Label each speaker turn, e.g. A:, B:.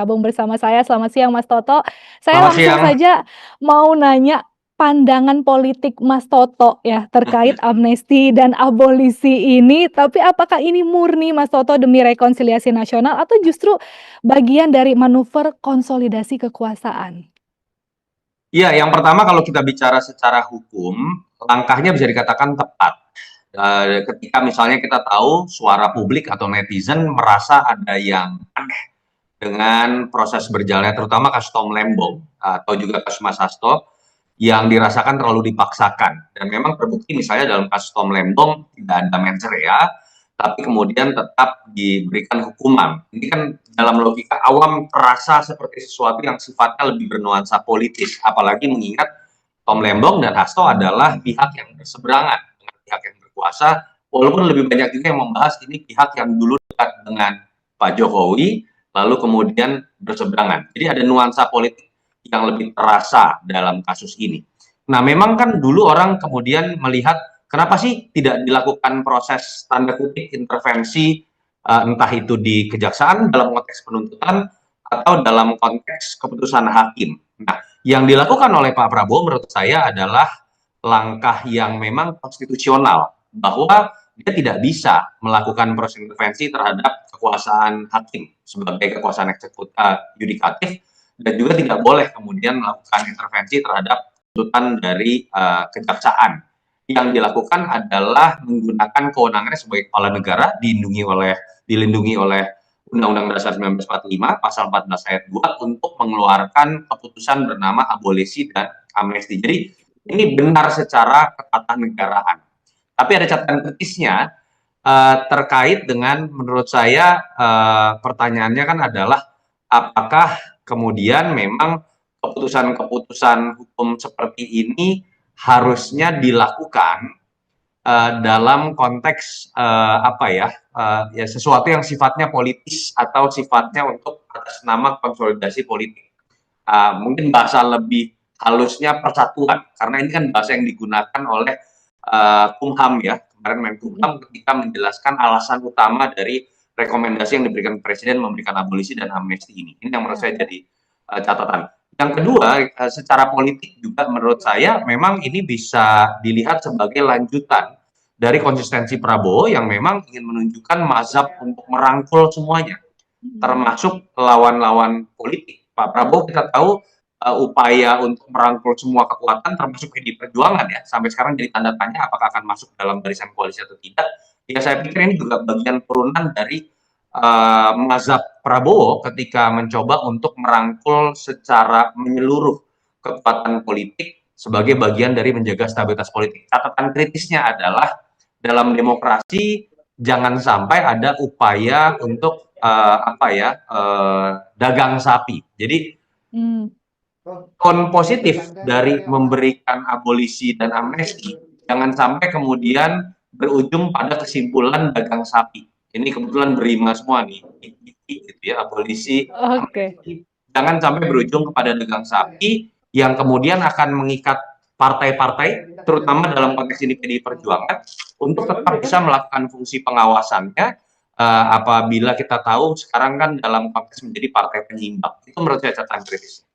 A: Gabung bersama saya. Selamat siang Mas Toto. Saya
B: Selamat
A: langsung
B: siang.
A: saja mau nanya pandangan politik Mas Toto ya terkait amnesti dan abolisi ini, tapi apakah ini murni Mas Toto demi rekonsiliasi nasional atau justru bagian dari manuver konsolidasi kekuasaan?
B: Iya, yang pertama kalau kita bicara secara hukum, langkahnya bisa dikatakan tepat. Ketika misalnya kita tahu suara publik atau netizen merasa ada yang aneh dengan proses berjalannya, terutama kasus Tom Lembong atau juga kasus Mas Hasto yang dirasakan terlalu dipaksakan. Dan memang terbukti misalnya dalam kasus Tom Lembong tidak ada mens rea, tapi kemudian tetap diberikan hukuman. Ini kan dalam logika awam terasa seperti sesuatu yang sifatnya lebih bernuansa politis, apalagi mengingat Tom Lembong dan Hasto adalah pihak yang berseberangan dengan pihak yang berkuasa, walaupun lebih banyak juga yang membahas ini pihak yang dulu dekat dengan Pak Jokowi, lalu kemudian berseberangan. Jadi ada nuansa politik yang lebih terasa dalam kasus ini. Nah, memang kan dulu orang kemudian melihat kenapa sih tidak dilakukan proses tanda kutip intervensi, entah itu di kejaksaan dalam konteks penuntutan atau dalam konteks keputusan hakim. Nah, yang dilakukan oleh Pak Prabowo menurut saya adalah langkah yang memang konstitusional, bahwa dia tidak bisa melakukan proses intervensi terhadap kekuasaan hakim sebagai kekuasaan yudikatif, dan juga tidak boleh kemudian melakukan intervensi terhadap tuntutan dari kejaksaan. Yang dilakukan adalah menggunakan kewenangannya sebagai kepala negara dilindungi oleh Undang-Undang Dasar 1945 pasal 14 ayat 2 untuk mengeluarkan keputusan bernama abolisi dan amnesti. Jadi ini benar secara ketatanegaraan. Tapi ada catatan kritisnya terkait dengan menurut saya pertanyaannya kan adalah apakah kemudian memang keputusan-keputusan hukum seperti ini harusnya dilakukan dalam konteks ya sesuatu yang sifatnya politis atau sifatnya untuk atas nama konsolidasi politik. Mungkin bahasa lebih halusnya persatuan, karena ini kan bahasa yang digunakan oleh Kumham ya, kemarin Menkumham ketika menjelaskan alasan utama dari rekomendasi yang diberikan Presiden memberikan abolisi dan amnesti ini. Ini yang menurut saya jadi catatan. Yang kedua, secara politik juga menurut saya memang ini bisa dilihat sebagai lanjutan dari konsistensi Prabowo yang memang ingin menunjukkan mazhab untuk merangkul semuanya, termasuk lawan-lawan politik. Pak Prabowo kita tahu upaya untuk merangkul semua kekuatan termasuk PDI Perjuangan ya, sampai sekarang jadi tanda tanya apakah akan masuk dalam barisan koalisi atau tidak. Ya saya pikir ini juga bagian turunan dari mazhab Prabowo ketika mencoba untuk merangkul secara menyeluruh kekuatan politik sebagai bagian dari menjaga stabilitas politik. Catatan kritisnya adalah dalam demokrasi jangan sampai ada upaya untuk dagang sapi. Jadi positif dari memberikan abolisi dan amnesti jangan sampai kemudian berujung pada kesimpulan dagang sapi. Ini kebetulan berima semua nih, gitu ya, abolisi,
A: Oke.
B: amnesti. Jangan sampai berujung kepada dagang sapi yang kemudian akan mengikat partai-partai, terutama dalam konteks ini PDI Perjuangan, untuk tetap bisa melakukan fungsi pengawasannya apabila kita tahu sekarang kan dalam konteks menjadi partai penyeimbang. Itu menurut saya catatan kritis.